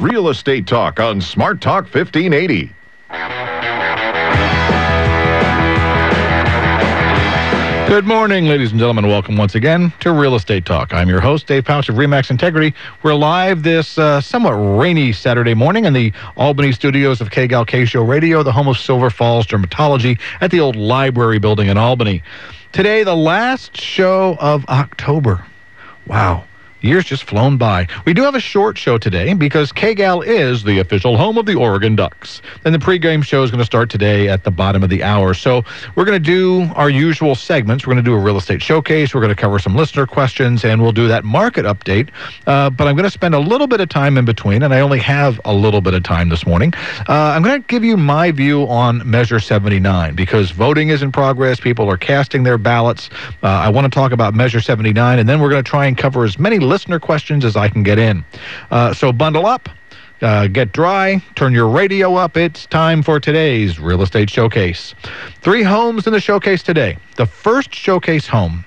Real Estate Talk on Smart Talk 1580. Good morning, ladies and gentlemen. Welcome once again to Real Estate Talk. I'm your host, Dave Pautsch of RE/MAX Integrity. We're live this somewhat rainy Saturday morning in the Albany studios of KGAL KGAL Radio, the home of Silver Falls Dermatology at the old library building in Albany. Today, the last show of October. Wow. Years just flown by. We do have a short show today because KGAL is the official home of the Oregon Ducks. And the pregame show is going to start today at the bottom of the hour. So we're going to do our usual segments. We're going to do a real estate showcase. We're going to cover some listener questions, and we'll do that market update. But I'm going to spend a little bit of time in between, and I only have a little bit of time this morning. I'm going to give you my view on Measure 79 because voting is in progress. People are casting their ballots. I want to talk about Measure 79, and then we're going to try and cover as many listener questions as I can get in. So bundle up, get dry, turn your radio up. It's time for today's Real Estate Showcase. 3 homes in the showcase today. The first showcase home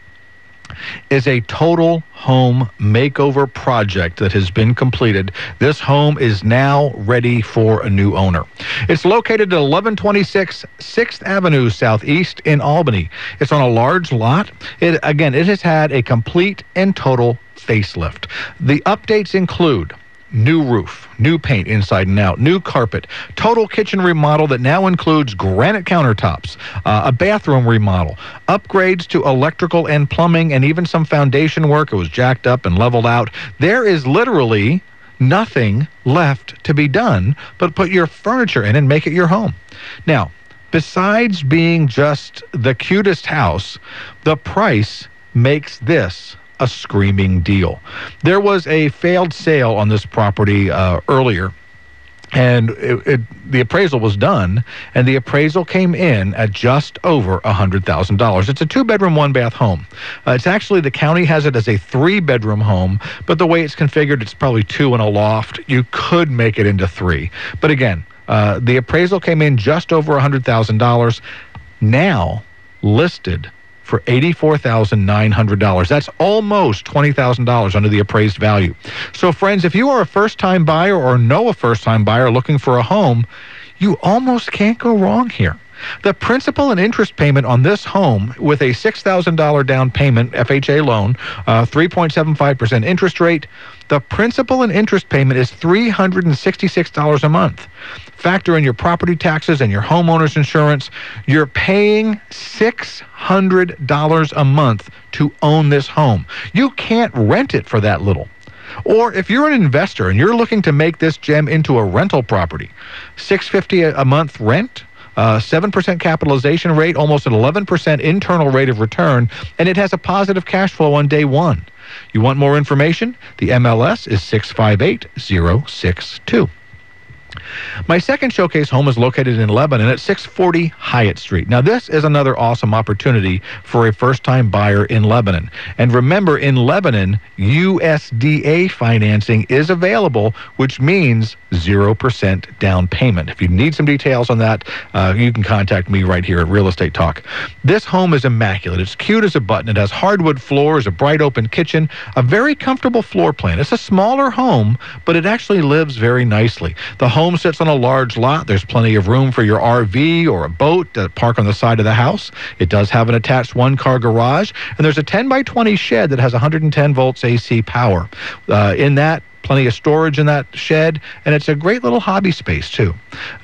is a total home makeover project that has been completed. This home is now ready for a new owner. It's located at 1126 6th Avenue Southeast in Albany. It's on a large lot. It has had a complete and total facelift. The updates include new roof, new paint inside and out, new carpet, total kitchen remodel that now includes granite countertops, a bathroom remodel, upgrades to electrical and plumbing, and even some foundation work. It was jacked up and leveled out. There is literally nothing left to be done but put your furniture in and make it your home. Now, besides being just the cutest house, the price makes this a screaming deal. There was a failed sale on this property earlier, and the appraisal was done, and the appraisal came in at just over $100,000. It's a 2-bedroom, 1-bath home. It's actually, the county has it as a 3-bedroom home, but the way it's configured, it's probably 2 and a loft. You could make it into 3. But again, the appraisal came in just over $100,000, now listed for $84,900. That's almost $20,000 under the appraised value. So friends, if you are a first-time buyer or know a first-time buyer looking for a home, you almost can't go wrong here. The principal and interest payment on this home with a $6,000 down payment, FHA loan, 3.75% interest rate, the principal and interest payment is $366 a month. Factor in your property taxes and your homeowner's insurance, you're paying $600 a month to own this home. You can't rent it for that little. Or if you're an investor and you're looking to make this gem into a rental property, $650 a month rent, 7% capitalization rate, almost an 11% internal rate of return, and it has a positive cash flow on day one. You want more information? The MLS is 658062. My second showcase home is located in Lebanon at 640 Hyatt Street. Now, this is another awesome opportunity for a first-time buyer in Lebanon. And remember, in Lebanon, USDA financing is available, which means 0% down payment. If you need some details on that, you can contact me right here at Real Estate Talk. This home is immaculate. It's cute as a button. It has hardwood floors, a bright open kitchen, a very comfortable floor plan. It's a smaller home, but it actually lives very nicely. The home sits on a large lot. There's plenty of room for your RV or a boat to park on the side of the house. It does have an attached 1-car garage, and there's a 10-by-20 shed that has 110 volts AC power. In that, plenty of storage in that shed, and it's a great little hobby space, too.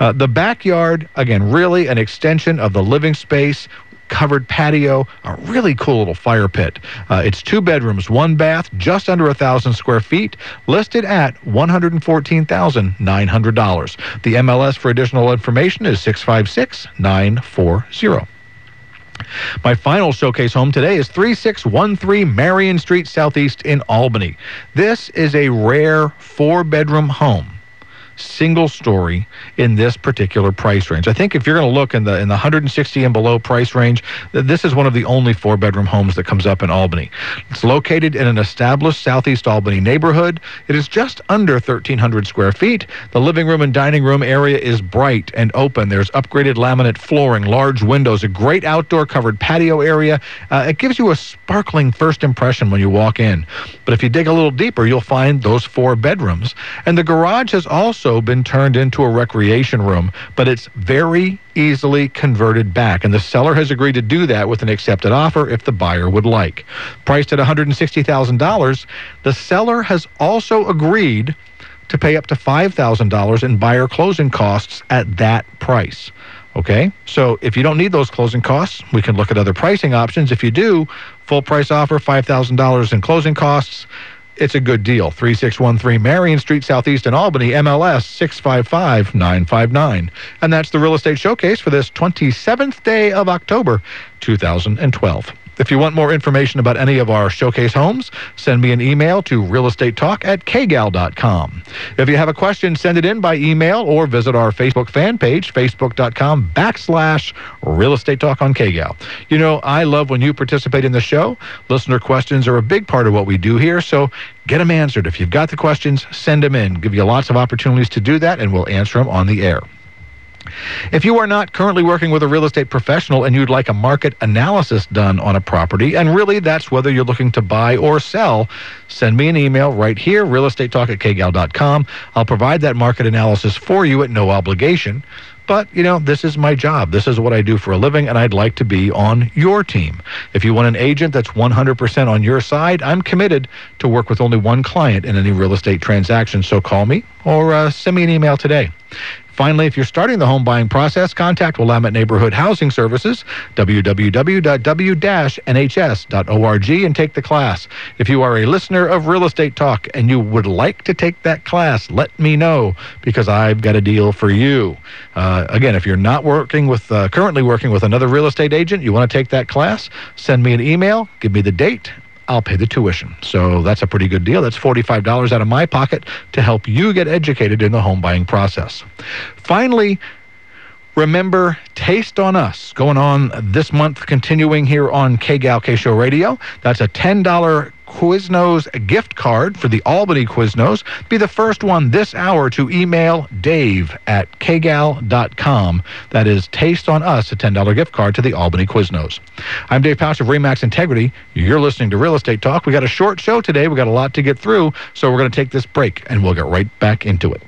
The backyard, again, really an extension of the living space, covered patio, a really cool little fire pit. It's 2 bedrooms, 1 bath, just under 1,000 square feet, listed at $114,900. The MLS for additional information is 656940. My final showcase home today is 3613 Marion Street Southeast in Albany. This is a rare 4-bedroom home single story in this particular price range. I think if you're going to look in the 160 and below price range, this is one of the only 4-bedroom homes that comes up in Albany. It's located in an established Southeast Albany neighborhood. It is just under 1,300 square feet. The living room and dining room area is bright and open. There's upgraded laminate flooring, large windows, a great outdoor covered patio area. It gives you a sparkling first impression when you walk in. But if you dig a little deeper, you'll find those 4 bedrooms. And the garage has also been turned into a recreation room, but it's very easily converted back. And the seller has agreed to do that with an accepted offer if the buyer would like. Priced at $160,000, the seller has also agreed to pay up to $5,000 in buyer closing costs at that price. Okay, so if you don't need those closing costs, we can look at other pricing options. If you do, full price offer, $5,000 in closing costs. It's a good deal. 3613 Marion Street, Southeast in Albany, MLS 655959. And that's the Real Estate Showcase for this 27th day of October, 2012. If you want more information about any of our showcase homes, send me an email to realestatetalk@kgal.com. If you have a question, send it in by email or visit our Facebook fan page, facebook.com/Real Estate Talk on KGAL. You know, I love when you participate in the show. Listener questions are a big part of what we do here, so get them answered. If you've got the questions, send them in. Give you lots of opportunities to do that, and we'll answer them on the air. If you are not currently working with a real estate professional and you'd like a market analysis done on a property, and really that's whether you're looking to buy or sell, send me an email right here, realestatetalk@kgal.com. I'll provide that market analysis for you at no obligation. But, you know, this is my job. This is what I do for a living, and I'd like to be on your team. If you want an agent that's 100% on your side, I'm committed to work with only one client in any real estate transaction. So call me or send me an email today. Finally, if you're starting the home buying process, contact Willamette Neighborhood Housing Services, www.nhs.org, and take the class. If you are a listener of Real Estate Talk and you would like to take that class, let me know, because I've got a deal for you. Again, if you're not currently working with another real estate agent, you want to take that class, send me an email, give me the date, I'll pay the tuition. So that's a pretty good deal. That's $45 out of my pocket to help you get educated in the home buying process. Finally, remember Taste on Us, going on this month, continuing here on KGAL K-Show Radio. That's a $10 Quiznos gift card for the Albany Quiznos. Be the first one this hour to email dave@kgal.com. That is Taste on Us, a $10 gift card to the Albany Quiznos. I'm Dave Pautsch of RE/MAX Integrity. You're listening to Real Estate Talk. We got a short show today. We got a lot to get through, so we're going to take this break, and we'll get right back into it.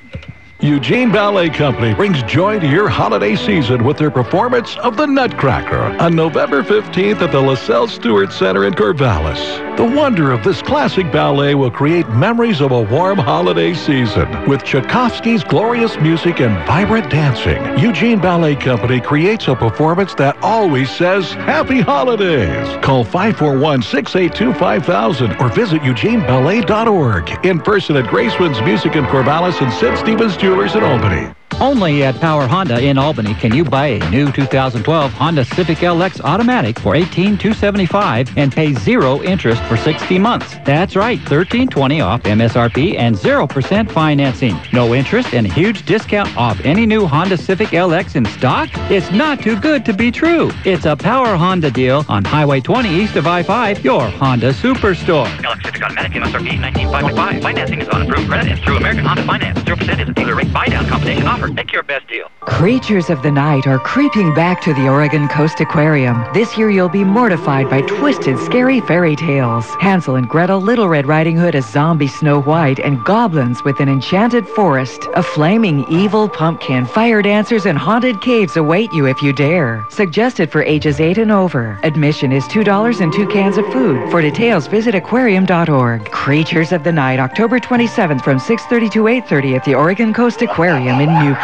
Eugene Ballet Company brings joy to your holiday season with their performance of the Nutcracker on November 15th at the LaSalle Stewart Center in Corvallis. The wonder of this classic ballet will create memories of a warm holiday season. With Tchaikovsky's glorious music and vibrant dancing, Eugene Ballet Company creates a performance that always says Happy Holidays. Call 541-682-5000 or visit eugeneballet.org. In person at Graceman's Music in Corvallis and Sid Stevens Jewelers in Albany. Only at Power Honda in Albany can you buy a new 2012 Honda Civic LX Automatic for $18,275 and pay 0 interest for 60 months. That's right, $13.20 off MSRP and 0% financing. No interest and a huge discount off any new Honda Civic LX in stock? It's not too good to be true. It's a Power Honda deal on Highway 20 east of I-5, your Honda Superstore. LX Civic Automatic MSRP $19,505. Financing is on approved credit and through American Honda Finance. 0% is a dealer rate buy-down combination offer. Make your best deal. Creatures of the night are creeping back to the Oregon Coast Aquarium. This year you'll be mortified by twisted, scary fairy tales. Hansel and Gretel, Little Red Riding Hood, a zombie Snow White, and goblins with an enchanted forest. A flaming evil pumpkin, fire dancers, and haunted caves await you if you dare. Suggested for ages 8 and over. Admission is $2 and 2 cans of food. For details, visit aquarium.org. Creatures of the Night, October 27th from 6:30 to 8:30 at the Oregon Coast Aquarium in Newport.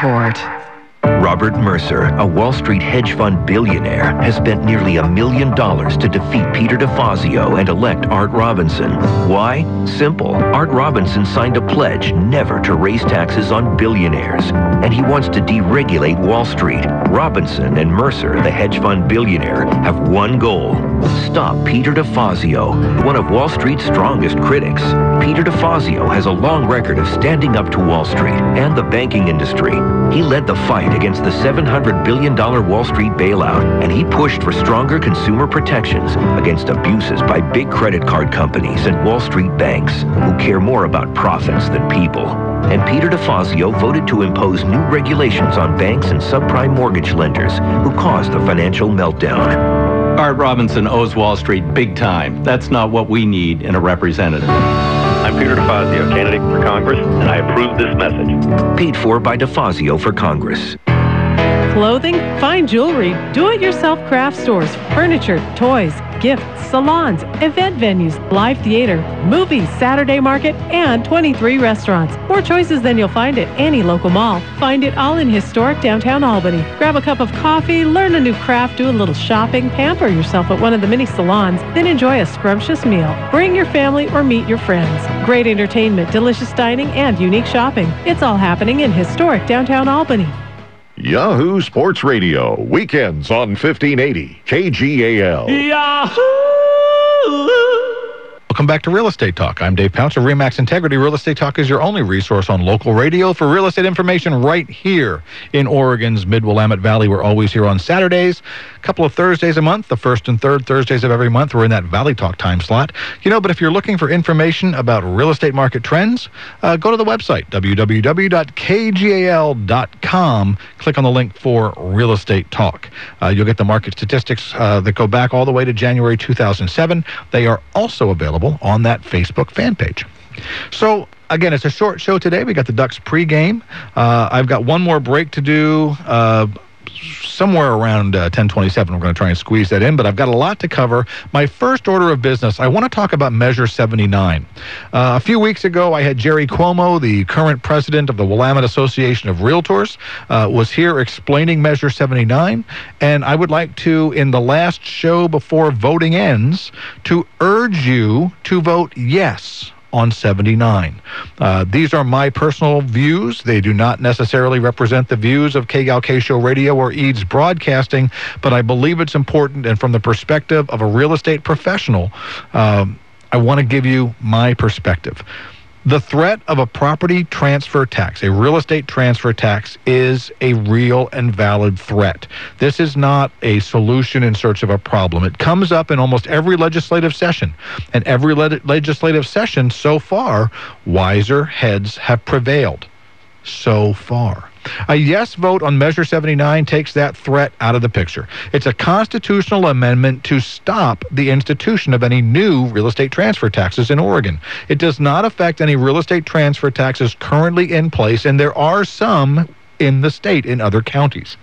Robert Mercer, a Wall Street hedge fund billionaire, has spent nearly $1 million to defeat Peter DeFazio and elect Art Robinson. Why? Simple. Art Robinson signed a pledge never to raise taxes on billionaires, and he wants to deregulate Wall Street. Robinson and Mercer, the hedge fund billionaire, have one goal: stop Peter DeFazio, one of Wall Street's strongest critics. Peter DeFazio has a long record of standing up to Wall Street and the banking industry. He led the fight against the $700 billion Wall Street bailout, and he pushed for stronger consumer protections against abuses by big credit card companies and Wall Street banks who care more about profits than people. And Peter DeFazio voted to impose new regulations on banks and subprime mortgage lenders who caused the financial meltdown. Art Robinson owes Wall Street big time. That's not what we need in a representative. I'm Peter DeFazio, candidate for Congress, and I approve this message. Paid for by DeFazio for Congress. Clothing, fine jewelry, do-it-yourself craft stores, furniture, toys, gifts, salons, event venues, live theater, movies, Saturday market, and 23 restaurants. More choices than you'll find at any local mall. Find it all in historic downtown Albany. Grab a cup of coffee, learn a new craft, do a little shopping, pamper yourself at one of the many salons, then enjoy a scrumptious meal. Bring your family or meet your friends. Great entertainment, delicious dining, and unique shopping. It's all happening in historic downtown Albany. Yahoo Sports Radio, weekends on 1580 KGAL. Yahoo! Welcome back to Real Estate Talk. I'm Dave Pautsch of RE/MAX Integrity. Real Estate Talk is your only resource on local radio for real estate information right here in Oregon's Mid-Willamette Valley. We're always here on Saturdays, a couple of Thursdays a month, the first and third Thursdays of every month. We're in that Valley Talk time slot. But if you're looking for information about real estate market trends, go to the website, www.kgal.com. Click on the link for Real Estate Talk. You'll get the market statistics that go back all the way to January 2007. They are also available on that Facebook fan page. So, again, it's a short show today. We got the Ducks pregame. I've got one more break to do somewhere around 10:27. We're going to try and squeeze that in, but I've got a lot to cover. My first order of business, I want to talk about Measure 79. A few weeks ago, I had Jerry Cuomo, the current president of the Willamette Association of Realtors, was here explaining Measure 79, and I would like to, in the last show before voting ends, to urge you to vote yes on 79. These are my personal views. They do not necessarily represent the views of KGAL K-Show Radio or Eads Broadcasting, but I believe it's important, and from the perspective of a real estate professional, I want to give you my perspective. The threat of a property transfer tax, a real estate transfer tax, is a real and valid threat. This is not a solution in search of a problem. It comes up in almost every legislative session. And every legislative session so far, wiser heads have prevailed. So far. A yes vote on Measure 79 takes that threat out of the picture. It's a constitutional amendment to stop the institution of any new real estate transfer taxes in Oregon. It does not affect any real estate transfer taxes currently in place, and there are some in the state in other counties.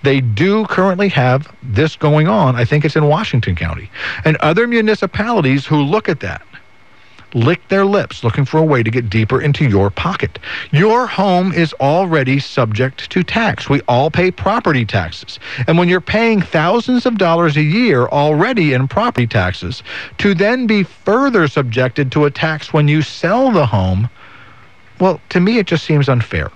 They do currently have this going on. I think it's in Washington County. And other municipalities who look at that lick their lips looking for a way to get deeper into your pocket. Your home is already subject to tax. We all pay property taxes. And when you're paying thousands of dollars a year already in property taxes, to then be further subjected to a tax when you sell the home, well, to me it just seems unfair.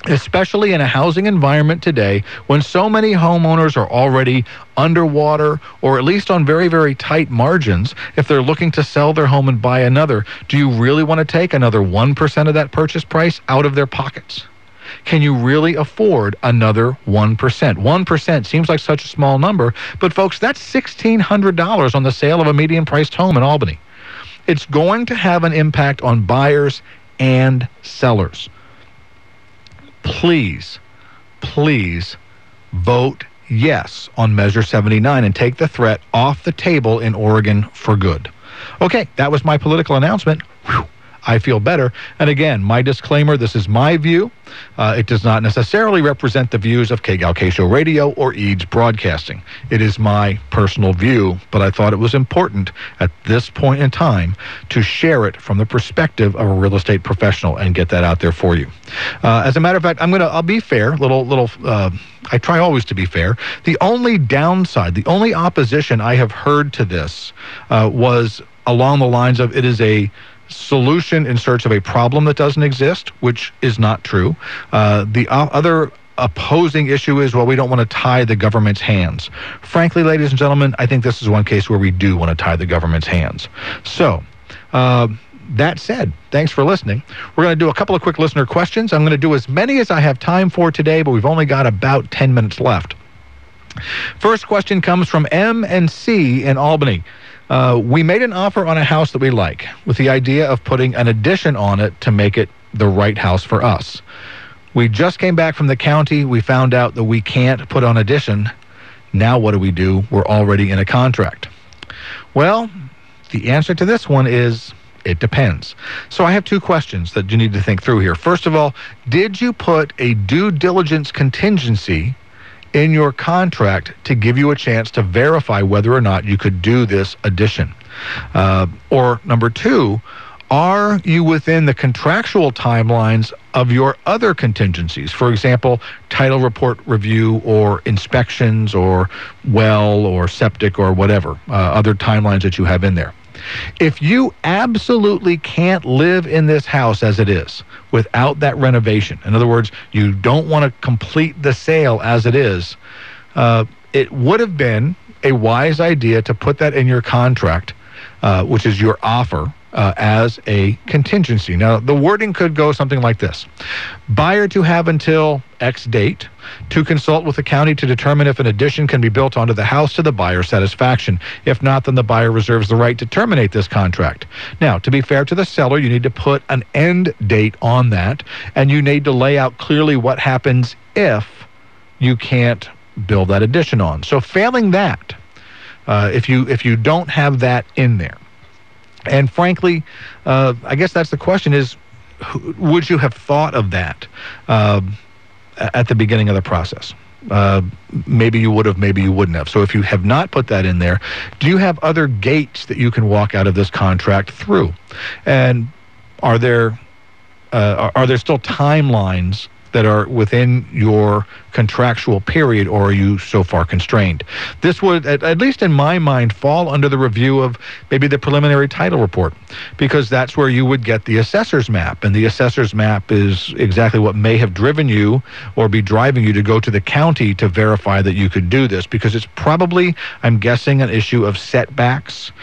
Especially in a housing environment today when so many homeowners are already underwater or at least on very, very tight margins if they're looking to sell their home and buy another. Do you really want to take another 1% of that purchase price out of their pockets? Can you really afford another 1%? 1% seems like such a small number, but folks, that's $1,600 on the sale of a median-priced home in Albany. It's going to have an impact on buyers and sellers. Please, please vote yes on Measure 79 and take the threat off the table in Oregon for good. Okay, that was my political announcement. Whew. I feel better. And again, my disclaimer, this is my view. It does not necessarily represent the views of KGAL K-Show Radio or EADS Broadcasting. It is my personal view, but I thought it was important at this point in time to share it from the perspective of a real estate professional and get that out there for you. As a matter of fact, I'll be fair. I try always to be fair. The only downside, the only opposition I have heard to this was along the lines of it is a solution in search of a problem that doesn't exist, which is not true. The other opposing issue is, well, we don't want to tie the government's hands. Frankly, ladies and gentlemen, I think this is one case where we do want to tie the government's hands. So, that said, thanks for listening. We're going to do a couple of quick listener questions. I'm going to do as many as I have time for today, but we've only got about 10 minutes left. First question comes from M and C in Albany. We made an offer on a house that we like with the idea of putting an addition on it to make it the right house for us. We just came back from the county. We found out that we can't put on addition. Now what do? We're already in a contract. Well, the answer to this one is it depends. So I have two questions that you need to think through here. First of all, did you put a due diligence contingency in your contract to give you a chance to verify whether or not you could do this addition? Or number two, are you within the contractual timelines of your other contingencies? For example, title report review or inspections or well or septic or whatever, other timelines that you have in there. If you absolutely can't live in this house as it is without that renovation, in other words, you don't want to complete the sale as it is, it would have been a wise idea to put that in your contract, which is your offer, as a contingency. Now, the wording could go something like this. Buyer to have until X date to consult with the county to determine if an addition can be built onto the house to the buyer's satisfaction. If not, then the buyer reserves the right to terminate this contract. Now, to be fair to the seller, you need to put an end date on that, and you need to lay out clearly what happens if you can't build that addition on. So failing that, if you don't have that in there, and frankly, I guess that's the question is, would you have thought of that at the beginning of the process? Maybe you would have, maybe you wouldn't have. So if you have not put that in there, do you have other gates that you can walk out of this contract through? And are there still timelines that are within your contractual period, or are you so far constrained? This would, at least in my mind, fall under the review of maybe the preliminary title report, because that's where you would get the assessor's map, and the assessor's map is exactly what may have driven you or be driving you to go to the county to verify that you could do this, because it's probably, I'm guessing, an issue of setbacks,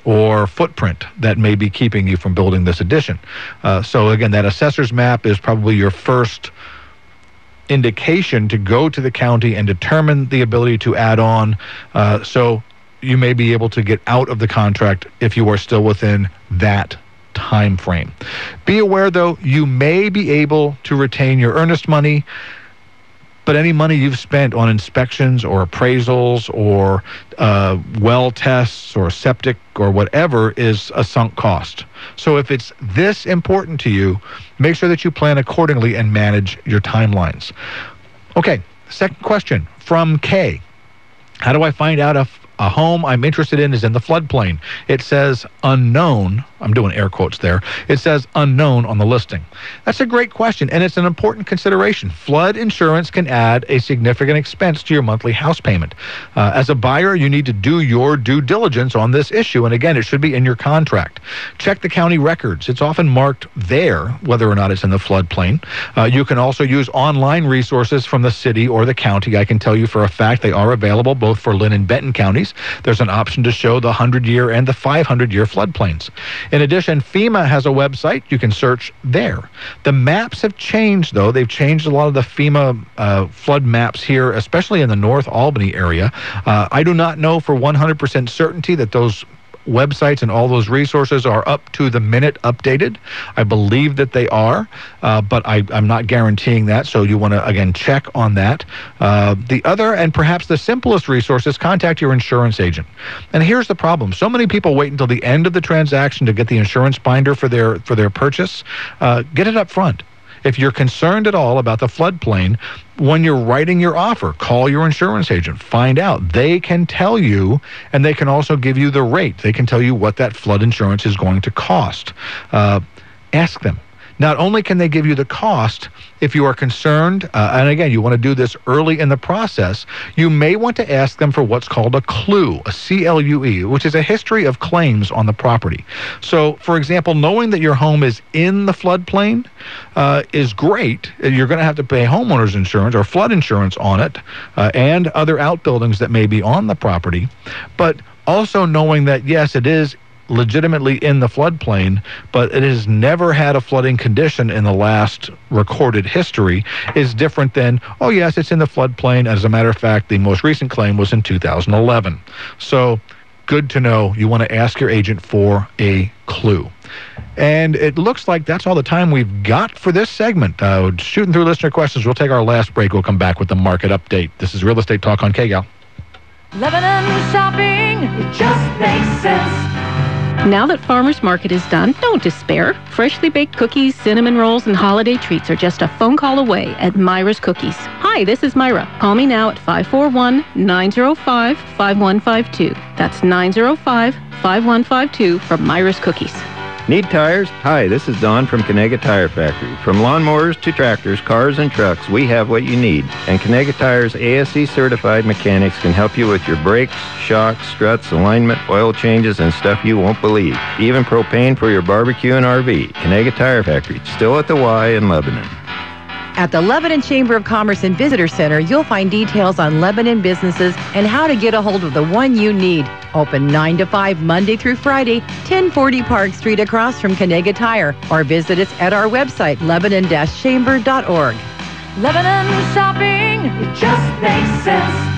or footprint that may be keeping you from building this addition. So again, that assessor's map is probably your first indication to go to the county and determine the ability to add on, so you may be able to get out of the contract if you are still within that time frame. Be aware, though, you may be able to retain your earnest money, but any money you've spent on inspections or appraisals or well tests or septic or whatever is a sunk cost. So if it's this important to you, make sure that you plan accordingly and manage your timelines. Okay, second question from Kay. How do I find out if a home I'm interested in is in the floodplain? It says unknown. I'm doing air quotes there. It says unknown on the listing. That's a great question, and it's an important consideration. Flood insurance can add a significant expense to your monthly house payment. As a buyer, you need to do your due diligence on this issue, and again, it should be in your contract. Check the county records. It's often marked there whether or not it's in the floodplain. You can also use online resources from the city or the county. I can tell you for a fact they are available both for Lynn and Benton counties. There's an option to show the 100-year and the 500-year floodplains. In addition, FEMA has a website. You can search there. The maps have changed, though. They've changed a lot of the FEMA flood maps here, especially in the North Albany area. I do not know for 100% certainty that those websites and all those resources are up to the minute updated. I believe that they are, but I'm not guaranteeing that, so you want to, again, check on that. The other, and perhaps the simplest resource, is contact your insurance agent. And here's the problem. So many people wait until the end of the transaction to get the insurance binder for their purchase. Get it up front. If you're concerned at all about the floodplain, when you're writing your offer, call your insurance agent. Find out. They can tell you, and they can also give you the rate. They can tell you what that flood insurance is going to cost. Ask them. Not only can they give you the cost, if you are concerned, and again, you want to do this early in the process, you may want to ask them for what's called a CLUE, a C-L-U-E, which is a history of claims on the property. So, for example, knowing that your home is in the floodplain is great. You're going to have to pay homeowners insurance or flood insurance on it and other outbuildings that may be on the property. But also knowing that, yes, it is legitimately in the floodplain, but it has never had a flooding condition in the last recorded history, is different than, oh yes, it's in the floodplain. As a matter of fact, the most recent claim was in 2011. So good to know. You want to ask your agent for a CLUE. And it looks like that's all the time we've got for this segment. Shooting through listener questions. We'll take our last break. We'll come back with the market update. This is Real Estate Talk on KGAL. Lebanon shopping, it just makes sense. Now that Farmer's Market is done, don't despair. Freshly baked cookies, cinnamon rolls, and holiday treats are just a phone call away at Myra's Cookies. Hi, this is Myra. Call me now at 541-905-5152. That's 905-5152 from Myra's Cookies. Need tires? Hi, this is Don from Conegat Tire Factory. From lawnmowers to tractors, cars, and trucks, we have what you need. And Conegat Tire's ASE certified mechanics can help you with your brakes, shocks, struts, alignment, oil changes, and stuff you won't believe. Even propane for your barbecue and RV. Conegat Tire Factory, still at the Y in Lebanon. At the Lebanon Chamber of Commerce and Visitor Center, you'll find details on Lebanon businesses and how to get a hold of the one you need. Open 9 to 5 Monday through Friday, 1040 Park Street across from Conegat Tire, or visit us at our website, lebanon-chamber.org. Lebanon shopping, it just makes sense.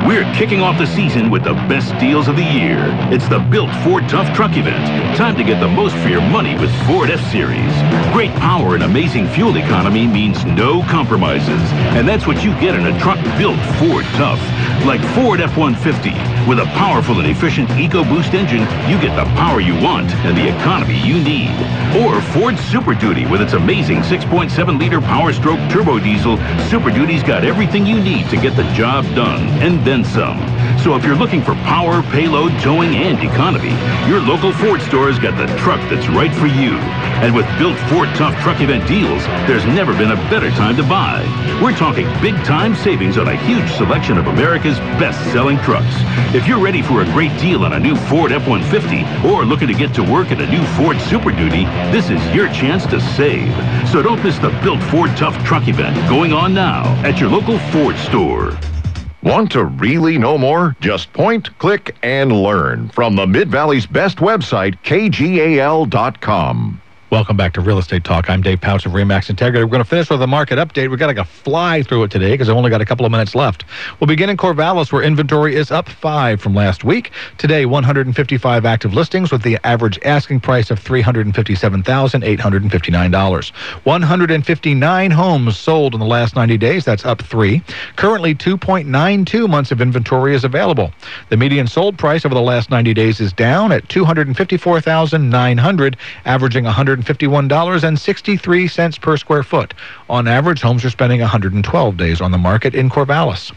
We're kicking off the season with the best deals of the year. It's the Built Ford Tough Truck event. Time to get the most for your money with Ford F-Series. Great power and amazing fuel economy means no compromises. And that's what you get in a truck built Ford Tough. Like Ford F-150. With a powerful and efficient EcoBoost engine, you get the power you want and the economy you need. Or Ford Super Duty with its amazing 6.7-liter Power Stroke turbo diesel. Super Duty's got everything you need to get the job done, and then some. So if you're looking for power, payload, towing, and economy, your local Ford store has got the truck that's right for you. And with Built Ford Tough Truck event deals, there's never been a better time to buy. We're talking big-time savings on a huge selection of America's best-selling trucks. If you're ready for a great deal on a new Ford F-150 or looking to get to work in a new Ford Super Duty, this is your chance to save. So don't miss the Built Ford Tough Truck event going on now at your local Ford store. Want to really know more? Just point, click, and learn from the Mid-Valley's best website, KGAL.com. Welcome back to Real Estate Talk. I'm Dave Pautsch of RE/MAX Integrity. We're going to finish with a market update. We've got to fly through it today because I've only got a couple of minutes left. We'll begin in Corvallis, where inventory is up 5 from last week. Today, 155 active listings with the average asking price of $357,859. 159 homes sold in the last 90 days. That's up 3. Currently, 2.92 months of inventory is available. The median sold price over the last 90 days is down at $254,900, averaging $151.63 per square foot. On average, homes are spending 112 days on the market in Corvallis.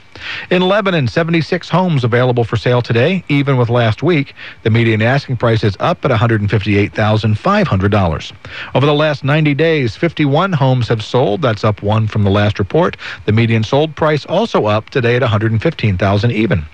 In Lebanon, 76 homes available for sale today, even with last week. The median asking price is up at $158,500. Over the last 90 days, 51 homes have sold. That's up 1 from the last report. The median sold price also up today at $115,000 even.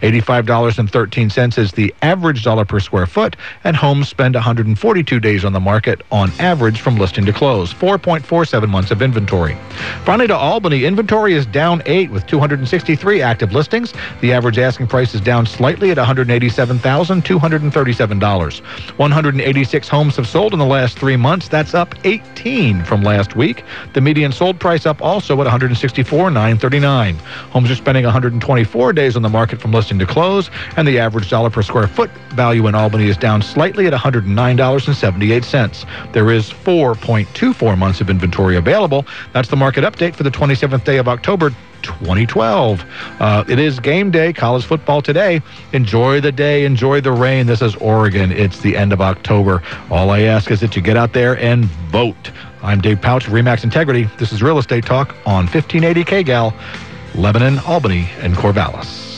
$85.13 is the average dollar per square foot, and homes spend 142 days on the market on average from listing to close, 4.47 months of inventory. Finally, to Albany, inventory is down 8 with 263 active listings. The average asking price is down slightly at $187,237. 186 homes have sold in the last 3 months. That's up 18 from last week. The median sold price up also at $164,939. Homes are spending 124 days on the market from listing to close, and the average dollar per square foot value in Albany is down slightly at $109.78. There is 4.24 months of inventory available. That's the market update for the 27th day of October, 2012. It is game day, college football today. Enjoy the day, enjoy the rain. This is Oregon. It's the end of October. All I ask is that you get out there and vote. I'm Dave Pautsch of RE/MAX Integrity. This is Real Estate Talk on 1580 KGAL, Lebanon, Albany, and Corvallis.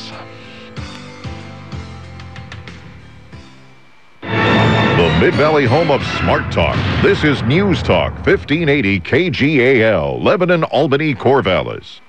The Mid-Valley home of Smart Talk. This is News Talk 1580 KGAL, Lebanon, Albany, Corvallis.